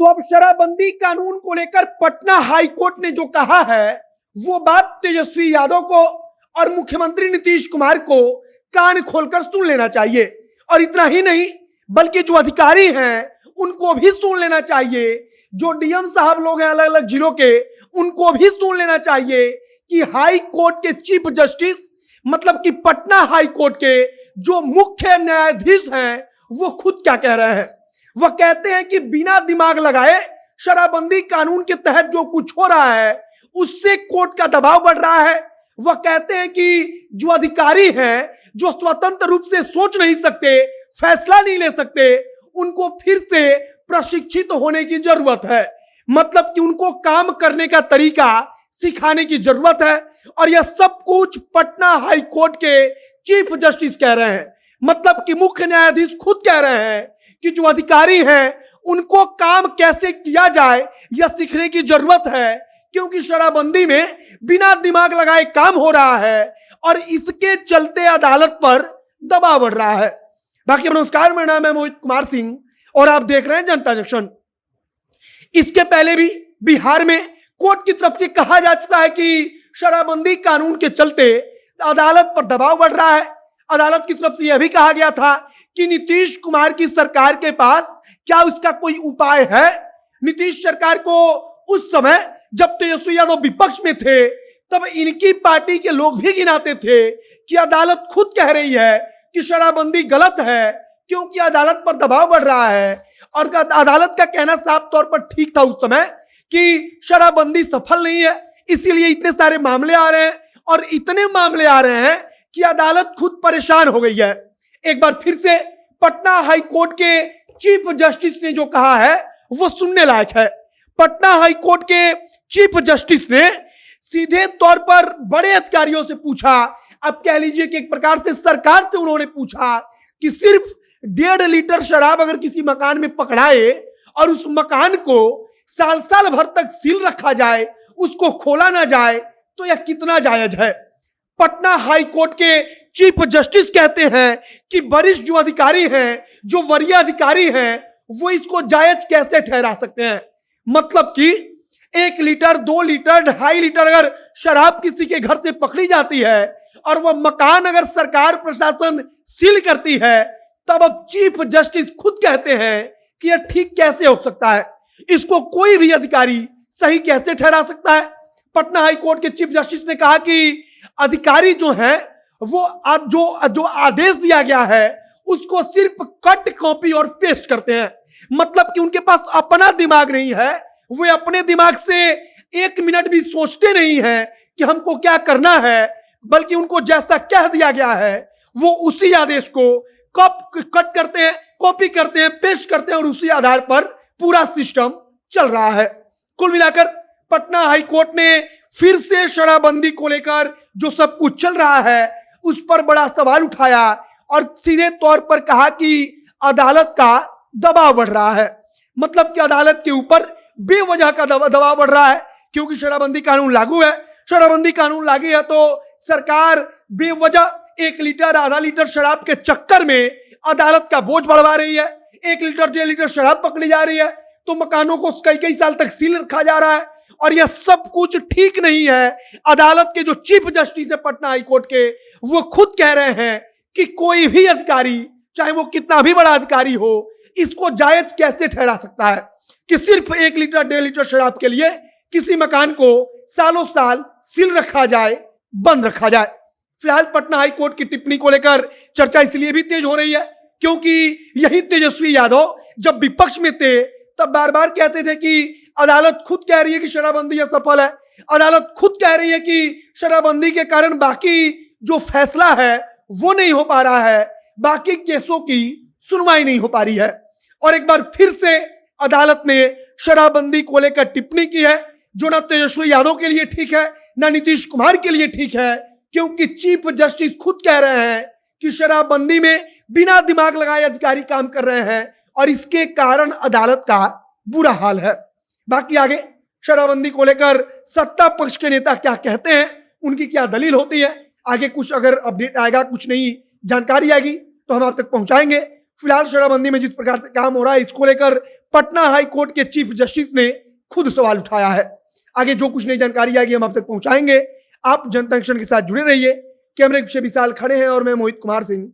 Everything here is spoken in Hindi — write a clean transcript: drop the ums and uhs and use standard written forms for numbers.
तो अब शराबबंदी कानून को लेकर पटना हाईकोर्ट ने जो कहा है वो बात तेजस्वी यादव को और मुख्यमंत्री नीतीश कुमार को कान खोलकर सुन लेना चाहिए। और इतना ही नहीं बल्कि जो अधिकारी हैं उनको भी सुन लेना चाहिए, जो डीएम साहब लोग हैं अलग अलग जिलों के उनको भी सुन लेना चाहिए कि हाई कोर्ट के चीफ जस्टिस मतलब कि पटना हाई कोर्ट के जो मुख्य न्यायाधीश हैं वो खुद क्या कह रहे हैं। वह कहते हैं कि बिना दिमाग लगाए शराबबंदी कानून के तहत जो कुछ हो रहा है उससे कोर्ट का दबाव बढ़ रहा है। वह कहते हैं कि जो अधिकारी हैं जो स्वतंत्र रूप से सोच नहीं सकते, फैसला नहीं ले सकते, उनको फिर से प्रशिक्षित होने की जरूरत है। मतलब कि उनको काम करने का तरीका सिखाने की जरूरत है। और यह सब कुछ पटना हाई कोर्ट के चीफ जस्टिस कह रहे हैं। मतलब कि मुख्य न्यायाधीश खुद कह रहे हैं कि जो अधिकारी हैं उनको काम कैसे किया जाए यह सीखने की जरूरत है, क्योंकि शराबबंदी में बिना दिमाग लगाए काम हो रहा है और इसके चलते अदालत पर दबाव बढ़ रहा है। बाकी नमस्कार, मेरा नाम है मोहित कुमार सिंह और आप देख रहे हैं जनता जंक्शन। इसके पहले भी बिहार में कोर्ट की तरफ से कहा जा चुका है कि शराबबंदी कानून के चलते अदालत पर दबाव बढ़ रहा है। अदालत की तरफ से यह भी कहा गया था कि नीतीश कुमार की सरकार के पास क्या उसका कोई उपाय है। नीतीश सरकार को उस समय जब तेजस्वी यादव विपक्ष में थे तब इनकी पार्टी के लोग भी गिनाते थे कि अदालत खुद कह रही है कि शराबबंदी गलत है, क्योंकि अदालत पर दबाव बढ़ रहा है। और अदालत का कहना साफ तौर पर ठीक था उस समय कि शराबबंदी सफल नहीं है, इसीलिए इतने सारे मामले आ रहे हैं और इतने मामले आ रहे हैं कि अदालत खुद परेशान हो गई है। एक बार फिर से पटना हाई कोर्ट के चीफ जस्टिस ने जो कहा है वो सुनने लायक है। पटना हाई कोर्ट के चीफ जस्टिस ने सीधे तौर पर बड़े अधिकारियों से पूछा, अब कह लीजिए कि एक प्रकार से सरकार से उन्होंने पूछा कि सिर्फ 1.5 लीटर शराब अगर किसी मकान में पकड़ाए और उस मकान को साल साल भर तक सील रखा जाए, उसको खोला ना जाए, तो यह कितना जायज है। पटना हाई कोर्ट के चीफ जस्टिस कहते हैं कि वरिष्ठ जो अधिकारी हैं, जो वरीय अधिकारी हैं, वो इसको जायज कैसे ठहरा सकते हैं। मतलब कि 1 लीटर 2 लीटर 2.5 लीटर अगर शराब किसी के घर से पकड़ी जाती है और वह मकान अगर सरकार प्रशासन सील करती है, तब अब चीफ जस्टिस खुद कहते हैं कि यह ठीक कैसे हो सकता है, इसको कोई भी अधिकारी सही कैसे ठहरा सकता है। पटना हाई कोर्ट के चीफ जस्टिस ने कहा कि अधिकारी जो हैं वो जो आदेश दिया गया है उसको सिर्फ कट कॉपी और पेस्ट करते हैं। मतलब कि उनके पास अपना दिमाग नहीं है, वे अपने दिमाग से 1 मिनट भी सोचते नहीं हैं कि हमको क्या करना है, बल्कि उनको जैसा कह दिया गया है वो उसी आदेश को कट करते हैं, कॉपी करते हैं, पेस्ट करते हैं और उसी आधार पर पूरा सिस्टम चल रहा है। कुल मिलाकर पटना हाई कोर्ट ने फिर से शराबबंदी को लेकर जो सब कुछ चल रहा है उस पर बड़ा सवाल उठाया और सीधे तौर पर कहा कि अदालत का दबाव बढ़ रहा है। मतलब कि अदालत के ऊपर बेवजह का दबाव बढ़ रहा है, क्योंकि शराबबंदी कानून लागू है। शराबबंदी कानून लागू है तो सरकार बेवजह 1 लीटर 1/2 लीटर शराब के चक्कर में अदालत का बोझ बढ़वा रही है। 1 लीटर 1.5 लीटर शराब पकड़ी जा रही है तो मकानों को कई साल तक सील रखा जा रहा है और यह सब कुछ ठीक नहीं है। अदालत के जो चीफ जस्टिस है पटना हाई कोर्ट के, वो खुद कह रहे हैं कि कोई भी अधिकारी चाहे वो कितना भी बड़ा अधिकारी हो, इसको जायज कैसे ठहरा सकता है कि सिर्फ 1 लीटर 1.5 लीटर शराब के लिए किसी मकान को सालों साल सील रखा जाए, बंद रखा जाए। फिलहाल पटना हाई कोर्ट की टिप्पणी को लेकर चर्चा इसलिए भी तेज हो रही है क्योंकि यही तेजस्वी यादव जब विपक्ष में थे तब बार बार कहते थे कि अदालत खुद कह रही है कि शराबबंदी असफल है, अदालत खुद कह रही है कि शराबबंदी के कारण बाकी जो फैसला है वो नहीं हो पा रहा है, बाकी केसों की सुनवाई नहीं हो पा रही है। और एक बार फिर से अदालत ने शराबबंदी को लेकर टिप्पणी की है, जो ना तेजस्वी यादव के लिए ठीक है ना नीतीश कुमार के लिए ठीक है, क्योंकि चीफ जस्टिस खुद कह रहे हैं कि शराबबंदी में बिना दिमाग लगाए अधिकारी काम कर रहे हैं और इसके कारण अदालत का बुरा हाल है। बाकी आगे शराबबंदी को लेकर सत्ता पक्ष के नेता क्या कहते हैं, उनकी क्या दलील होती है, आगे कुछ अगर अपडेट आएगा, कुछ नई जानकारी आएगी तो हम आप तक पहुंचाएंगे। फिलहाल शराबबंदी में जिस प्रकार से काम हो रहा है, इसको लेकर पटना हाई कोर्ट के चीफ जस्टिस ने खुद सवाल उठाया है। आगे जो कुछ नई जानकारी आएगी हम आप तक पहुंचाएंगे। आप जनता एक्शन के साथ जुड़े रहिए। कैमरे के पीछे विशाल खड़े हैं और मैं मोहित कुमार सिंह।